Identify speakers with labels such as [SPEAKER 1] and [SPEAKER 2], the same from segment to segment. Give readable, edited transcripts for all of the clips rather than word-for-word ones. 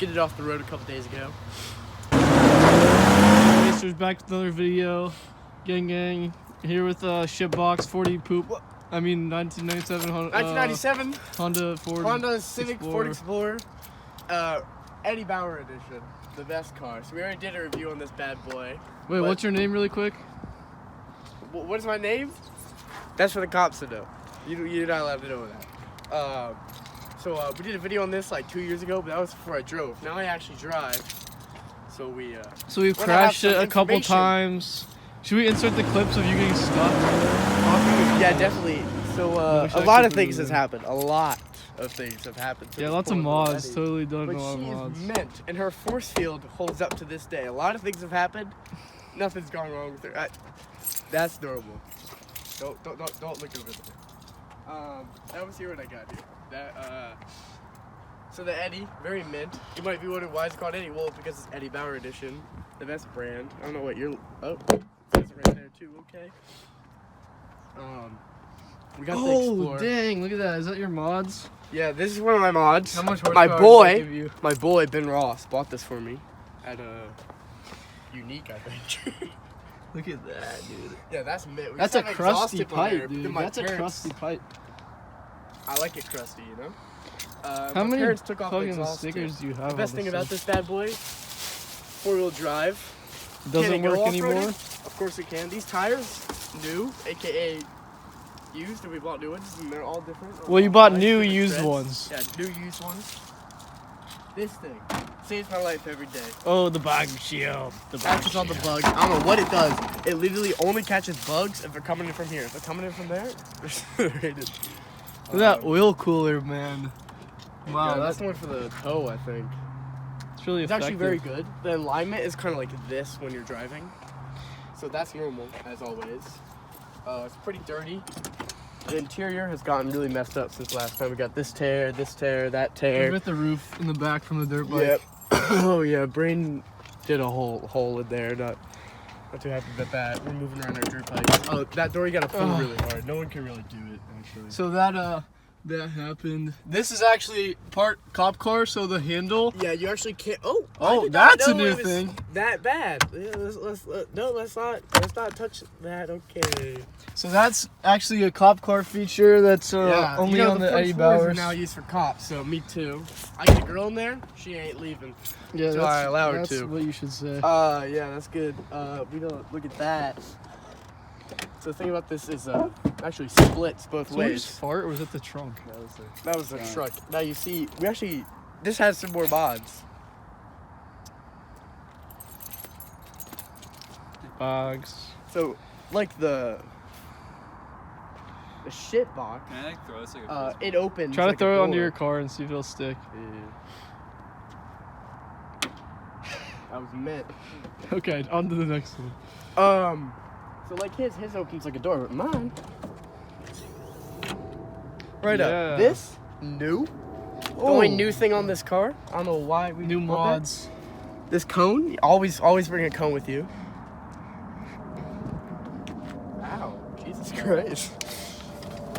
[SPEAKER 1] skidded off the road a couple days ago.
[SPEAKER 2] Racers back with another video. Gang. Here with shitbox 40 poop. I mean 1997
[SPEAKER 1] 1997
[SPEAKER 2] Honda
[SPEAKER 1] Civic
[SPEAKER 2] Explorer.
[SPEAKER 1] Ford Explorer, EddieBauer edition, the best car. So we already did a review on this bad boy.
[SPEAKER 2] Wait, what's your name, really quick?
[SPEAKER 1] What is my name? That's for the cops to know. You're not allowed to know that. So we did a video on this like 2 years ago, but that was before I drove. Now I actually drive. So
[SPEAKER 2] we've crashed it a couple times. Should we insert the clips of you getting stuck?
[SPEAKER 1] Yeah, definitely. So a lot of things has happened. A lot of things have happened.
[SPEAKER 2] Yeah, lots of mods. Totally done
[SPEAKER 1] but
[SPEAKER 2] a lot of mods.
[SPEAKER 1] She is mint, and her force field holds up to this day. A lot of things have happened. Nothing's gone wrong with her. That's normal. Don't look over there. That was here when I got here. So the Eddie, very mint. You might be wondering why it's called Eddie. Well, because it's EddieBauer edition, the best brand. I don't know what you're. Oh, that's right there too. Okay. We got the Explorer.
[SPEAKER 2] Oh dang! Look at that. Is that your mods?
[SPEAKER 1] Yeah, this is one of my mods.
[SPEAKER 2] How much
[SPEAKER 1] my
[SPEAKER 2] horsepower
[SPEAKER 1] my boy Ben Ross bought this for me at a Unique, I think.
[SPEAKER 2] Look at that, dude.
[SPEAKER 1] Yeah, that's mint.
[SPEAKER 2] That's a crusty pipe, dude. That's a crusty pipe.
[SPEAKER 1] I like it crusty, you know.
[SPEAKER 2] How many
[SPEAKER 1] parents took off the
[SPEAKER 2] fucking
[SPEAKER 1] exhaust
[SPEAKER 2] stickers do you have?
[SPEAKER 1] The best thing about this bad boy, 4-wheel drive.
[SPEAKER 2] Doesn't work anymore?
[SPEAKER 1] Of course it can. These tires, new, aka used, and we bought new ones, and they're all different.
[SPEAKER 2] Well, you bought new used ones.
[SPEAKER 1] Yeah, new used ones. This thing saves my life every day.
[SPEAKER 2] Oh, the bug shield. The bug
[SPEAKER 1] catches all the bugs. I don't know what it does. It literally only catches bugs if they're coming in from here. If they're coming in from there, they're rated.
[SPEAKER 2] Look at that oil cooler, man. Wow,
[SPEAKER 1] yeah, that's the one for the toe, I think.
[SPEAKER 2] It's really effective.
[SPEAKER 1] Actually very good. The alignment is kind of like this when you're driving. So that's normal, as always. It's pretty dirty. The interior has gotten really messed up since last time. We got this tear, that tear.
[SPEAKER 2] With the roof in the back from the dirt bike.
[SPEAKER 1] Yep. Oh yeah, Brain did a hole in there. Not too happy about that. We're moving around our dirt bike. Oh, that door you gotta pull really hard. No one can really do it, actually.
[SPEAKER 2] So that happened. This is actually part cop car, so the handle.
[SPEAKER 1] Yeah, you actually can't.
[SPEAKER 2] Oh, that's a new thing.
[SPEAKER 1] That bad. Yeah, let's not touch that. Okay.
[SPEAKER 2] So that's actually a cop car feature that's only on the EddieBauer.
[SPEAKER 1] Now used for cops, so me too. I get a girl in there, she ain't leaving.
[SPEAKER 2] Yeah,
[SPEAKER 1] so I allow her to.
[SPEAKER 2] That's what you should say.
[SPEAKER 1] Yeah, that's good. We don't look at that. So the thing about this is actually splits both ways.
[SPEAKER 2] Fart, or was it the trunk?
[SPEAKER 1] That was the truck. Now you see, this has some more mods.
[SPEAKER 2] Bogs.
[SPEAKER 1] So, like the shit box.
[SPEAKER 3] Man, I throw this like
[SPEAKER 1] it opens.
[SPEAKER 2] Try to
[SPEAKER 1] like
[SPEAKER 2] throw it onto your car and see if it'll stick.
[SPEAKER 1] Yeah. That was mint.
[SPEAKER 2] Okay, on to the next one.
[SPEAKER 1] So like his opens like a door, but mine. Right up. This new. The only new thing on this car. I don't know why we
[SPEAKER 2] new mods.
[SPEAKER 1] This cone. Always bring a cone with you. Wow, Jesus Christ.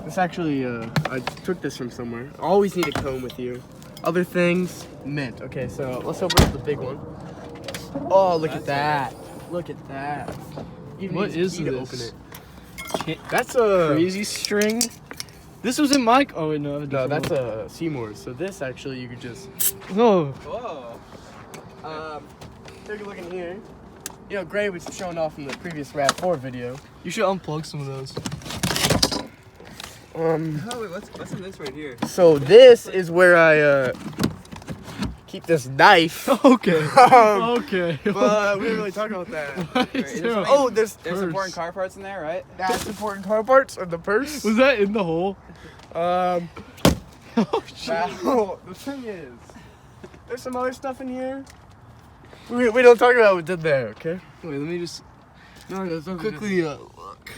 [SPEAKER 1] This actually, I took this from somewhere. Always need a cone with you. Other things, mint. Okay, so let's open up the big one. Oh, look at that. Look at that.
[SPEAKER 2] What is this?
[SPEAKER 1] That's a
[SPEAKER 2] crazy string. This was in my. Oh wait, no.
[SPEAKER 1] No, that's a Seymour's. So this actually you could just.
[SPEAKER 2] Oh.
[SPEAKER 1] Whoa. Take a look in here. You know, Gray was showing off in the previous RAV4 video.
[SPEAKER 2] You should unplug some of those.
[SPEAKER 3] Oh, wait, what's in this right here?
[SPEAKER 1] So this is where I keep this knife.
[SPEAKER 2] Okay. Okay.
[SPEAKER 1] But we didn't really talk about that.
[SPEAKER 3] There's important car parts in there, right?
[SPEAKER 1] That's important car parts in the purse.
[SPEAKER 2] Was that in the hole?
[SPEAKER 1] Oh shit. Wow. The thing is, there's some other stuff in here. We don't talk about what's in there, okay?
[SPEAKER 2] Wait, let me just quickly look.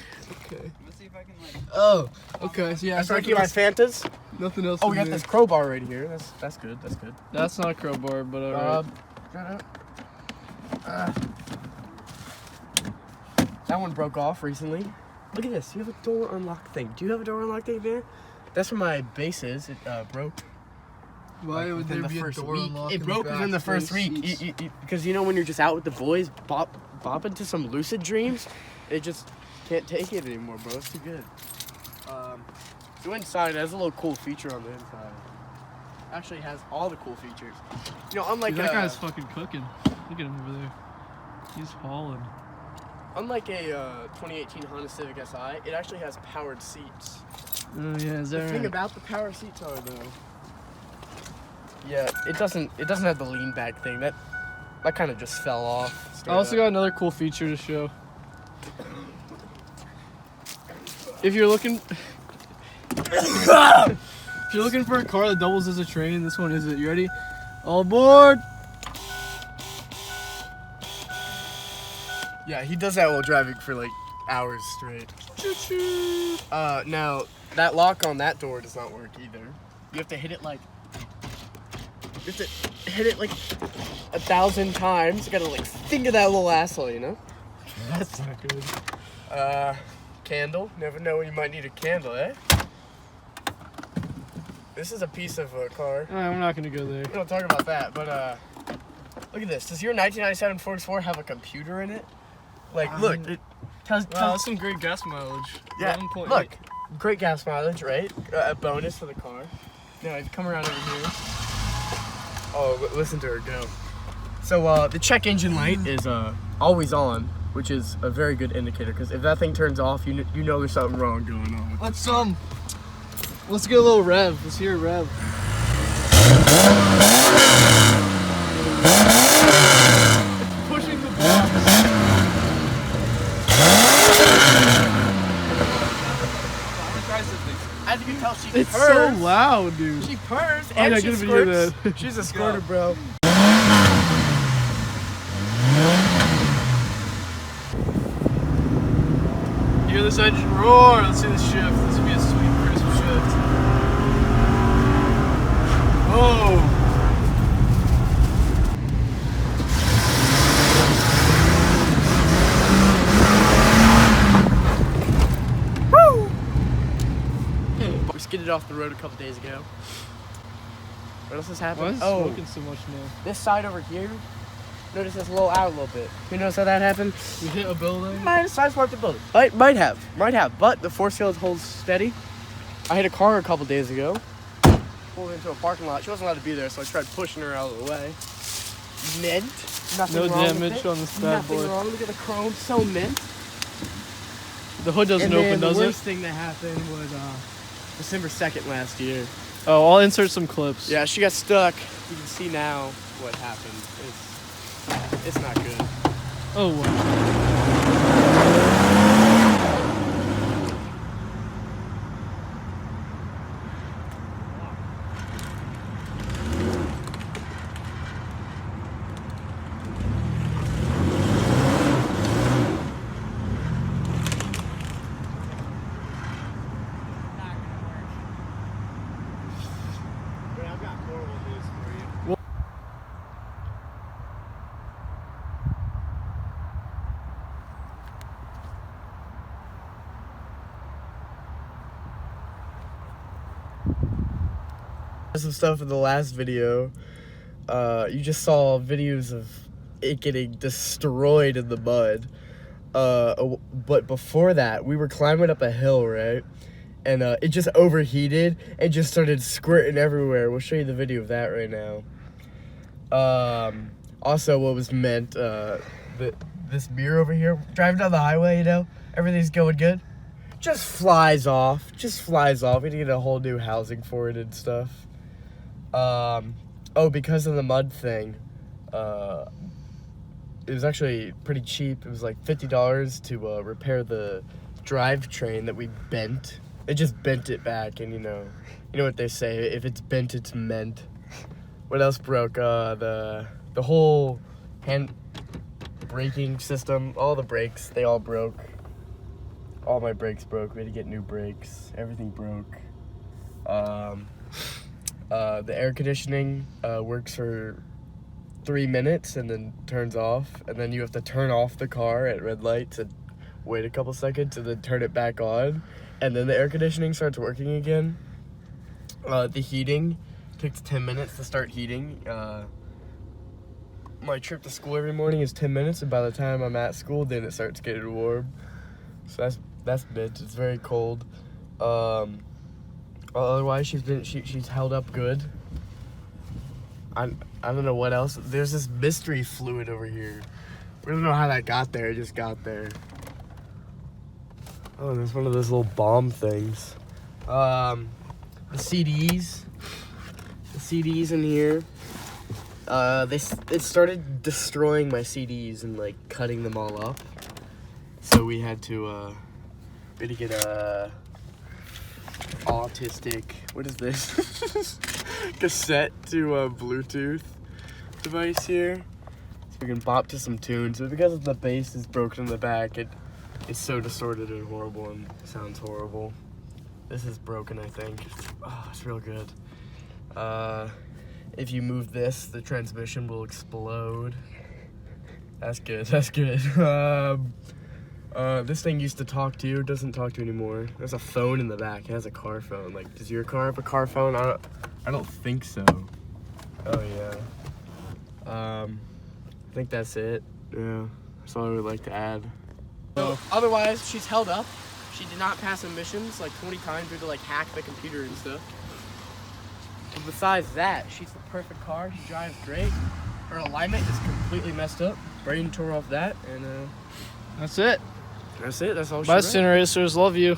[SPEAKER 2] Okay.
[SPEAKER 3] Let's see if I can
[SPEAKER 2] Oh, okay. So yeah,
[SPEAKER 1] that's where I keep my Fantas.
[SPEAKER 2] Nothing else.
[SPEAKER 1] Oh, we got this crowbar right here. That's good. That's good.
[SPEAKER 2] That's not a crowbar, but alright.
[SPEAKER 1] That one broke off recently. Look at this. You have a door unlock thing. Do you have a door unlock thing there? That's where my base is. It broke.
[SPEAKER 2] Why would
[SPEAKER 1] within
[SPEAKER 2] there
[SPEAKER 1] the
[SPEAKER 2] be a
[SPEAKER 1] first
[SPEAKER 2] door
[SPEAKER 1] week.
[SPEAKER 2] unlocked
[SPEAKER 1] It
[SPEAKER 2] in
[SPEAKER 1] broke
[SPEAKER 2] the
[SPEAKER 1] within the
[SPEAKER 2] back
[SPEAKER 1] first
[SPEAKER 2] for
[SPEAKER 1] week.
[SPEAKER 2] seats?
[SPEAKER 1] Because you know when you're just out with the boys, bop into some lucid dreams, it just can't take it anymore, bro. It's too good. So inside, it has a little cool feature on the inside. Actually has all the cool features. You know, unlike
[SPEAKER 2] Dude, that guy's fucking cooking. Look at him over there. He's hauling.
[SPEAKER 1] unlike a 2018 Honda Civic Si, it actually has powered seats.
[SPEAKER 2] Oh yeah, is
[SPEAKER 1] The
[SPEAKER 2] that
[SPEAKER 1] thing
[SPEAKER 2] right?
[SPEAKER 1] about the power seats are though, yeah, it doesn't have the lean back thing. That kind of just fell off.
[SPEAKER 2] I also got another cool feature to show. If you're looking for a car that doubles as a train, this one is it. You ready? All aboard!
[SPEAKER 1] Yeah, he does that while driving for like hours straight.
[SPEAKER 2] Choo-choo.
[SPEAKER 1] Now that lock on that door does not work either. You have to hit it like 1,000 times. You gotta like finger that little asshole, you know?
[SPEAKER 2] That's not good.
[SPEAKER 1] Candle. Never know when you might need a candle, eh? This is a piece of a car.
[SPEAKER 2] Alright, I'm not gonna go there.
[SPEAKER 1] We don't talk about that, but look at this. Does your 1997 Ford Explorer have a computer in it? Like, look, it tells.
[SPEAKER 2] Wow, that's some great gas mileage.
[SPEAKER 1] Yeah,
[SPEAKER 2] 11.8.
[SPEAKER 1] look, great gas mileage, right? A bonus for the car. Now, if you come around over here. Oh, listen to her go. So, the check engine light is always on, which is a very good indicator. Because if that thing turns off, you know there's something wrong going on.
[SPEAKER 2] Let's get a little rev. Let's hear a rev. Pushing the box.
[SPEAKER 1] As you can tell, she
[SPEAKER 2] It's
[SPEAKER 1] purrs.
[SPEAKER 2] so loud, dude.
[SPEAKER 1] She purrs
[SPEAKER 2] Oh,
[SPEAKER 1] and
[SPEAKER 2] yeah,
[SPEAKER 1] she
[SPEAKER 2] good video
[SPEAKER 1] squirts.
[SPEAKER 2] that.
[SPEAKER 1] She's a squirter, bro.
[SPEAKER 2] Hear this engine roar. Let's see this shift. This will be a sweet, crisp shift. Oh.
[SPEAKER 1] We skidded off the road a couple days ago. What else has happened?
[SPEAKER 2] Why is it smoking so much now?
[SPEAKER 1] This side over here. Notice it's a little out a little bit. You notice how that happened?
[SPEAKER 2] We hit a building.
[SPEAKER 1] Might have sideswiped the building. Might have. But the force field holds steady. I hit a car a couple days ago. Pulled into a parking lot. She wasn't allowed to be there, so I tried pushing her out of the way. Mint. Nothing
[SPEAKER 2] No
[SPEAKER 1] wrong with
[SPEAKER 2] damage
[SPEAKER 1] it.
[SPEAKER 2] on this bad
[SPEAKER 1] Nothing
[SPEAKER 2] boy.
[SPEAKER 1] wrong. Look at the chrome. So mint.
[SPEAKER 2] The hood doesn't
[SPEAKER 1] And
[SPEAKER 2] open,
[SPEAKER 1] then
[SPEAKER 2] does
[SPEAKER 1] the
[SPEAKER 2] it?
[SPEAKER 1] worst thing that happened was December 2nd last year.
[SPEAKER 2] Oh, I'll insert some clips.
[SPEAKER 1] Yeah, she got stuck. You can see now what happened. It's not good.
[SPEAKER 2] Oh, wow.
[SPEAKER 1] But I've got horrible news for you. Some stuff in the last video. You just saw videos of it getting destroyed in the mud. But before that, we were climbing up a hill, right? And it just overheated and just started squirting everywhere. We'll show you the video of that right now. Also, what was meant, this mirror over here, driving down the highway, you know, everything's going good. Just flies off. We need to get a whole new housing for it and stuff. Oh, because of the mud thing, it was actually pretty cheap. It was like $50 to repair the drivetrain that we bent. It just bent it back, and you know what they say, if it's bent, it's meant. What else broke? The whole hand braking system, all the brakes, they all broke. All my brakes broke. We had to get new brakes. Everything broke. The air conditioning works for 3 minutes and then turns off, and then you have to turn off the car at red lights and wait a couple seconds and then turn it back on, and then the air conditioning starts working again. The heating takes 10 minutes to start heating. My trip to school every morning is 10 minutes, and by the time I'm at school, then it starts getting warm. So that's bitch. It's very cold. Otherwise, she's held up good. I don't know what else. There's this mystery fluid over here. We don't know how that got there. It just got there. Oh, there's one of those little bomb things. The CDs in here. It started destroying my CDs and like cutting them all up. So we had to get a autistic, what is this? Cassette to a Bluetooth device here. So we can bop to some tunes. But because the bass is broken in the back, it's so distorted and horrible and sounds horrible. This is broken, I think. Oh, it's real good. If you move this, the transmission will explode. That's good, that's good. This thing used to talk to you, it doesn't talk to you anymore. There's a phone in the back, it has a car phone. Like, does your car have a car phone? I don't think so. Oh yeah. I think that's it. Yeah, that's all I would like to add. So, otherwise, she's held up. She did not pass emissions like 20 times due to like hack the computer and stuff. And besides that, she's the perfect car. She drives great. Her alignment is completely messed up. Brain tore off that, and
[SPEAKER 2] That's it.
[SPEAKER 1] that's it. That's all she
[SPEAKER 2] Bye,
[SPEAKER 1] wrote.
[SPEAKER 2] Sin Racers. Love you.